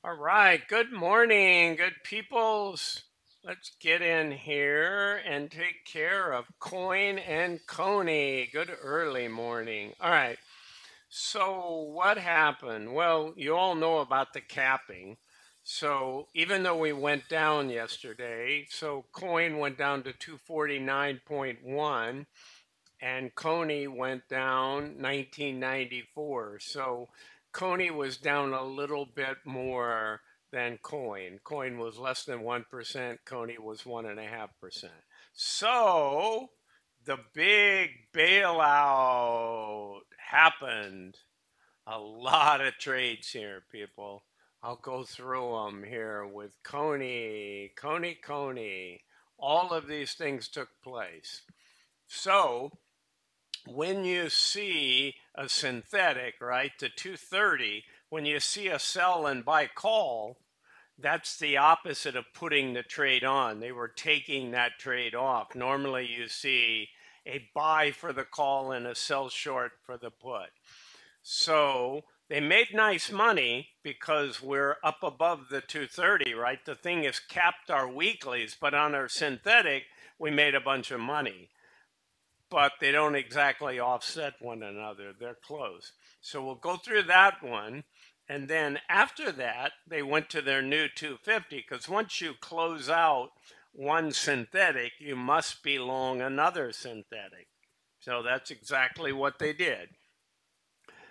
All right, good morning, good peoples. Let's get in here and take care of Coin and Coney. Good early morning. All right, so what happened? Well, you all know about the capping. So even though we went down yesterday, so Coin went down to 249.1 and Coney went down 1994. So Coney was down a little bit more than Coin. Coin was less than 1%, Coney was 1.5%. So the big bailout happened. A lot of trades here, people. I'll go through them here with Coney. All of these things took place. So when you see a synthetic, right, the 230, when you see a sell and buy call, that's the opposite of putting the trade on. They were taking that trade off. Normally you see a buy for the call and a sell short for the put. So they made nice money because we're up above the 230, right? The thing is capped our weeklies, but on our synthetic, we made a bunch of money, but they don't exactly offset one another. They're close. So we'll go through that one. And then after that, they went to their new 250 because once you close out one synthetic, you must be long another synthetic. So that's exactly what they did.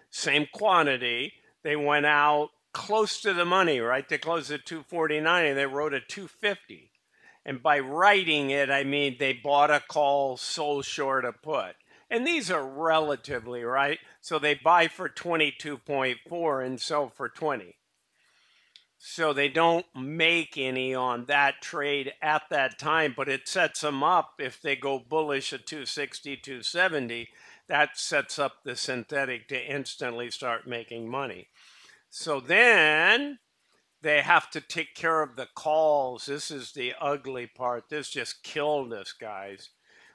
Same quantity. They went out close to the money, right? They closed at 249 and they wrote a 250. And by writing it, I mean they bought a call, sold short a put. And these are relatively, right? So they buy for 22.4 and sell for 20. So they don't make any on that trade at that time, but it sets them up if they go bullish at 260, 270, that sets up the synthetic to instantly start making money. So then they have to take care of the calls. This is the ugly part. This just killed us, guys.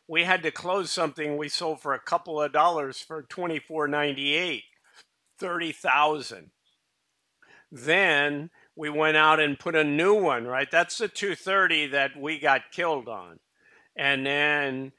We had to close something we sold for a couple of dollars for $24.98, 30,000. Then we went out and put a new one, right? That's the 230 that we got killed on. And then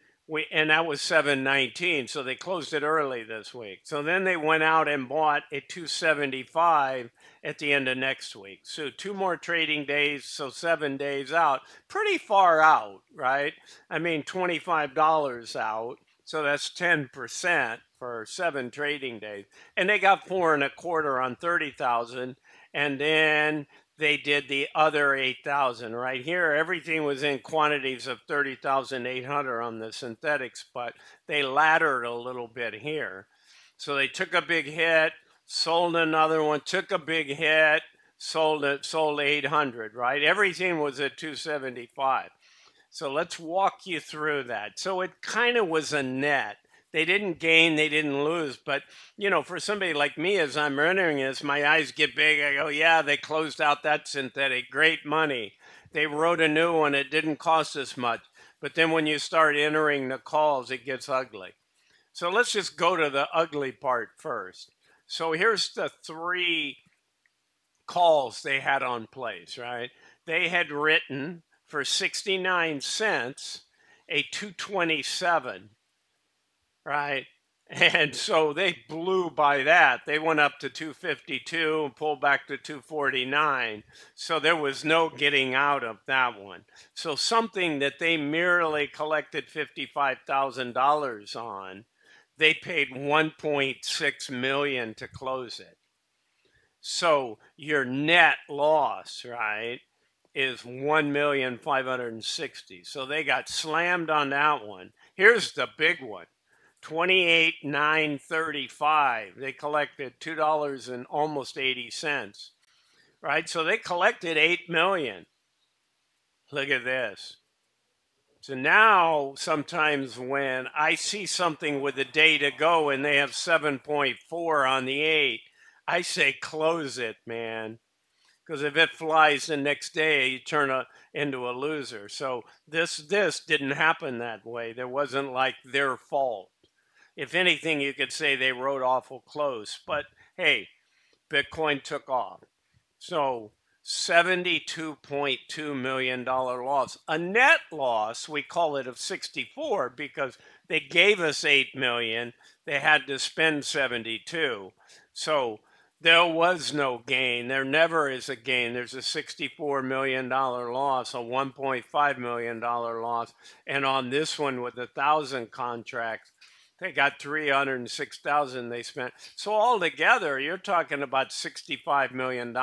and that was 719, so they closed it early this week. So then they went out and bought a 275 at the end of next week. So 2 more trading days, so 7 days out. Pretty far out, right? I mean, $25 out. So that's 10% for 7 trading days. And they got 4.25 on 30,000. And then they did the other 8,000 right here. Everything was in quantities of 30,800 on the synthetics, but they laddered a little bit here. So they took a big hit, sold another one, took a big hit, sold 800, right? Everything was at 275. So let's walk you through that. So it kind of was a net. They didn't gain, they didn't lose. But, you know, for somebody like me, as I'm entering this, my eyes get big. I go, yeah, they closed out that synthetic. Great money. They wrote a new one. It didn't cost us much. But then when you start entering the calls, it gets ugly. So let's just go to the ugly part first. So here's the 3 calls they had on place, right? They had written for 69 cents a 227. Right? And so they blew by that. They went up to 252 and pulled back to 249. So there was no getting out of that one. So something that they merely collected $55,000 on, they paid 1.6 million to close it. So your net loss, right, is 1,560,000. So they got slammed on that one. Here's the big one. 28,935. They collected $2 and almost 80 cents, right? So they collected 8 million. Look at this. So now sometimes when I see something with a day to go and they have 7.4 on the 8, I say close it, man. Because if it flies the next day, you turn into a loser. So this didn't happen that way. There wasn't like their fault. If anything, you could say they wrote awful close. But hey, Bitcoin took off. So $72.2 million loss. A net loss, we call it, of 64 because they gave us 8 million. They had to spend 72. So there was no gain. There never is a gain. There's a $64 million loss, a $1.5 million loss. And on this one with 1,000 contracts, they got 306,000 they spent. So altogether, you're talking about $65 million.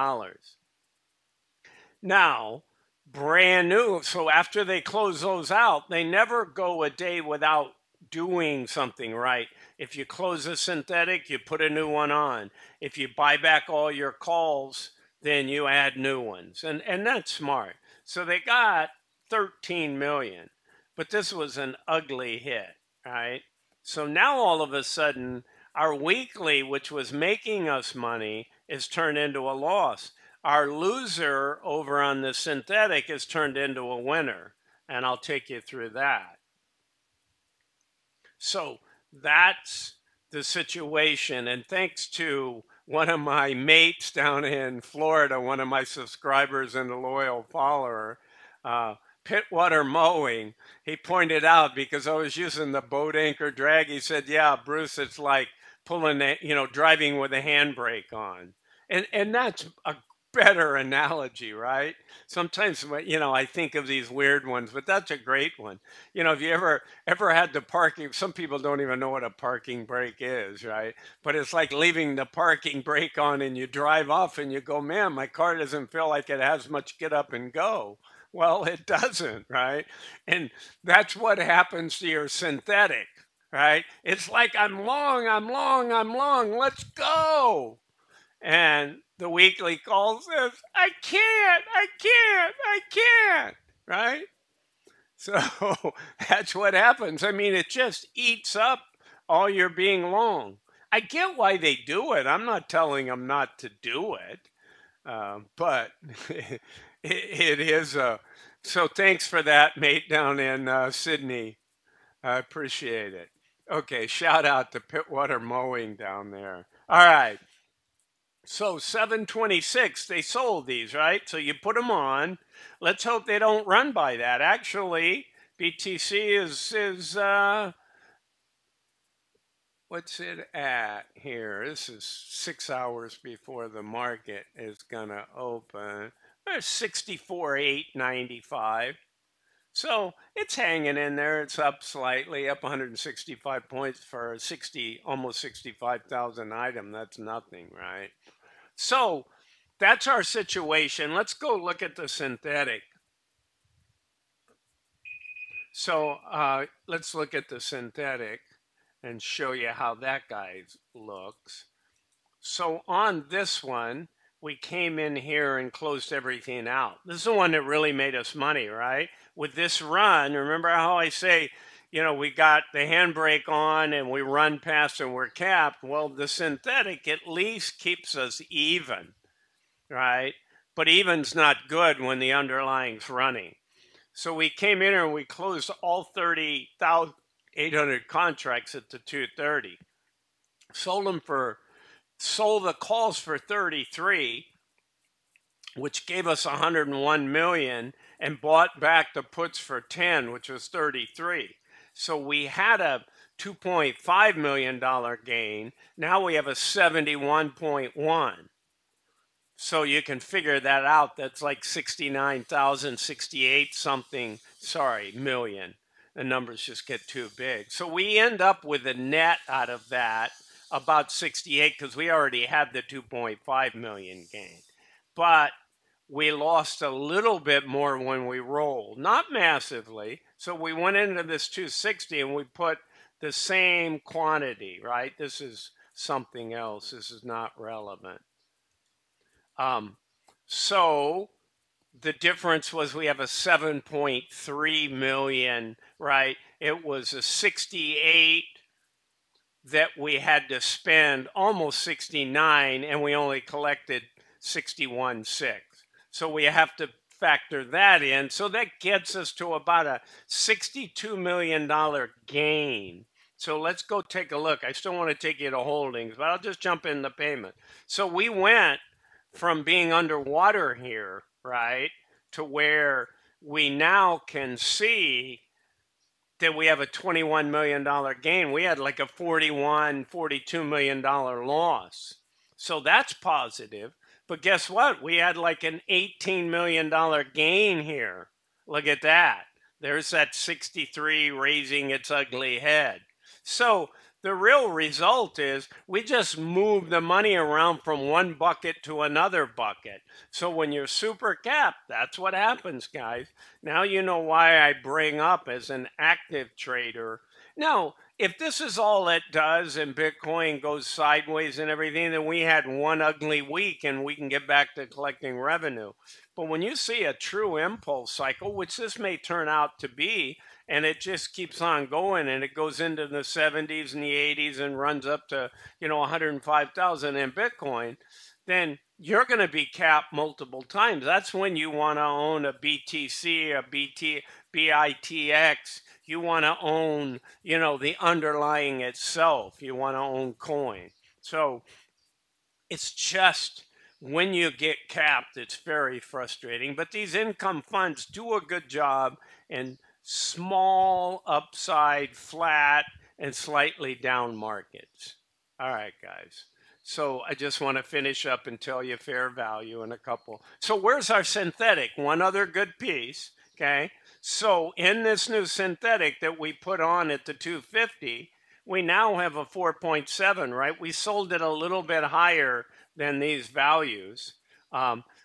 Now, brand new. So after they close those out, they never go a day without doing something right. If you close a synthetic, you put a new one on. If you buy back all your calls, then you add new ones. And that's smart. So they got 13 million. But this was an ugly hit, right? So now all of a sudden, our weekly, which was making us money, is turned into a loss. Our loser over on the synthetic is turned into a winner. And I'll take you through that. So that's the situation. And thanks to one of my mates down in Florida, one of my subscribers and a loyal follower, Pittwater Mowing, he pointed out, because I was using the boat anchor drag, he said, yeah, Bruce, it's like pulling, driving with a handbrake on. And that's a better analogy, right? Sometimes, I think of these weird ones, but that's a great one. If you ever had the parking, some people don't even know what a parking brake is, right? But it's like leaving the parking brake on and you drive off and you go, man, my car doesn't feel like it has much get up and go. Well, it doesn't, right? And that's what happens to your synthetic, right? It's like, I'm long, let's go. And the weekly call says, I can't, right? So that's what happens. I mean, it just eats up all your being long. I get why they do it. I'm not telling them not to do it. But it is a. So thanks for that, mate, down in Sydney. I appreciate it. Okay, shout out to Pittwater Mowing down there. All right. So 726, they sold these, right? So you put them on. Let's hope they don't run by that. Actually, BTC is what's it at here? This is 6 hours before the market is gonna open. There's 64,895. So it's hanging in there. It's up slightly, up 165 points for a almost 65,000 item. That's nothing, right? So that's our situation. Let's go look at the synthetic. So let's look at the synthetic and show you how that guy looks. So on this one, we came in here and closed everything out. This is the one that really made us money, right? With this run, remember how I say, we got the handbrake on and we run past and we're capped. Well, the synthetic at least keeps us even, right? But even's not good when the underlying's running. So we came in here and we closed all 30,800 contracts at the 230. Sold the calls for 33, which gave us 101 million, and bought back the puts for 10, which was 33. So we had a $2.5 million gain. Now we have a 71.1. So you can figure that out. That's like 69,068 something, million. The numbers just get too big. So we end up with a net out of that about 68 because we already had the 2.5 million gain. But we lost a little bit more when we rolled, not massively. So we went into this 260 and we put the same quantity, right? This is something else. This is not relevant. So the difference was we have a 7.3 million, right? It was a 68 that we had to spend, almost 69, and we only collected 61.6. So we have to factor that in. So that gets us to about a $62 million gain. So let's go take a look. I still want to take you to holdings, but I'll just jump in the payment. So we went from being underwater here, right, to where we now can see that we have a $21 million gain. We had like a $42 million loss. So that's positive. But guess what? We had like an $18 million gain here. Look at that. There's that 63 raising its ugly head. So the real result is we just move the money around from one bucket to another bucket. So when you're super capped, that's what happens, guys. Now you know why I bring up as an active trader. Now, if this is all it does and Bitcoin goes sideways and everything, then we had one ugly week and we can get back to collecting revenue. But when you see a true impulse cycle, which this may turn out to be, and it just keeps on going and it goes into the 70s and the 80s and runs up to, 105,000 in Bitcoin, then you're going to be capped multiple times. That's when you want to own a BTC, a BITX. You want to own, the underlying itself. You want to own coin. So it's just when you get capped, it's very frustrating. But these income funds do a good job in small upside, flat, and slightly down markets. All right, guys. So I just want to finish up and tell you fair value in a couple. So where's our synthetic? One other good piece, okay? So in this new synthetic that we put on at the 250, we now have a 4.7, right? We sold it a little bit higher than these values.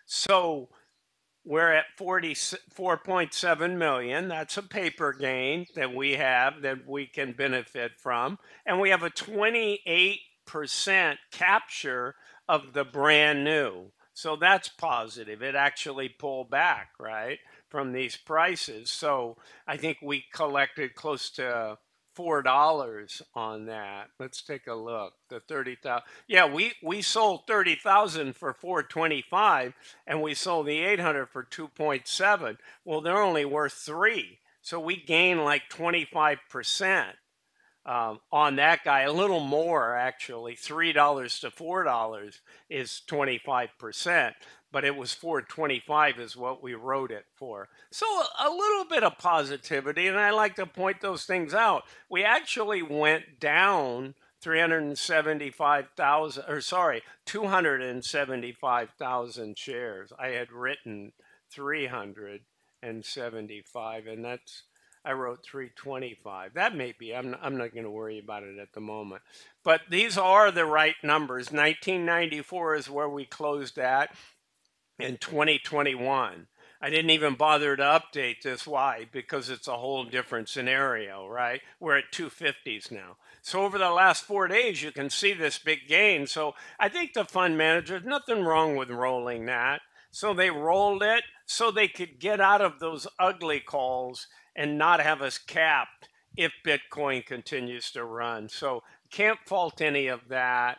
So we're at 44.7 million. That's a paper gain that we have that we can benefit from. And we have a 28% capture of the brand new. So that's positive. It actually pulled back, right, from these prices. So I think we collected close to $4 on that. Let's take a look. The 30,000. Yeah, we sold 30,000 for 425, and we sold the 800 for 2.7. Well, they're only worth 3, so we gain like 25%. On that guy, a little more actually. $3 to $4 is 25%, but it was 425 is what we wrote it for. So a little bit of positivity, and I like to point those things out. We actually went down 275,000 shares. I had written 375, and that's, I wrote 325. That may be. I'm not going to worry about it at the moment. But these are the right numbers. 1994 is where we closed at in 2021. I didn't even bother to update this. Why? Because it's a whole different scenario, right? We're at 250s now. So over the last 4 days, you can see this big gain. So I think the fund managers, nothing wrong with rolling that. So they rolled it so they could get out of those ugly calls and not have us capped if Bitcoin continues to run. So can't fault any of that.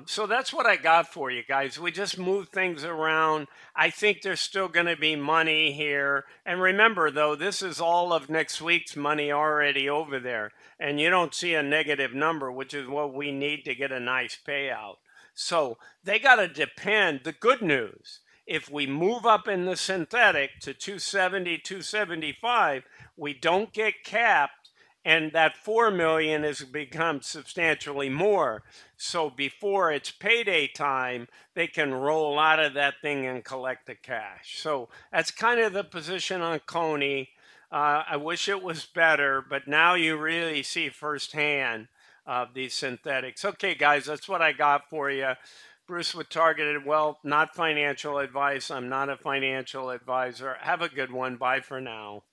So that's what I got for you guys. We just move things around. I think there's still going to be money here. And remember, though, this is all of next week's money already over there. And you don't see a negative number, which is what we need to get a nice payout. So they got to depend. The good news, if we move up in the synthetic to 270, 275, we don't get capped. And that 4 million has become substantially more. So before it's payday time, they can roll out of that thing and collect the cash. So that's kind of the position on Coney. I wish it was better, but now you really see firsthand these synthetics. Okay, guys, that's what I got for you. Bruce with Targeted Wealth, not financial advice. I'm not a financial advisor. Have a good one. Bye for now.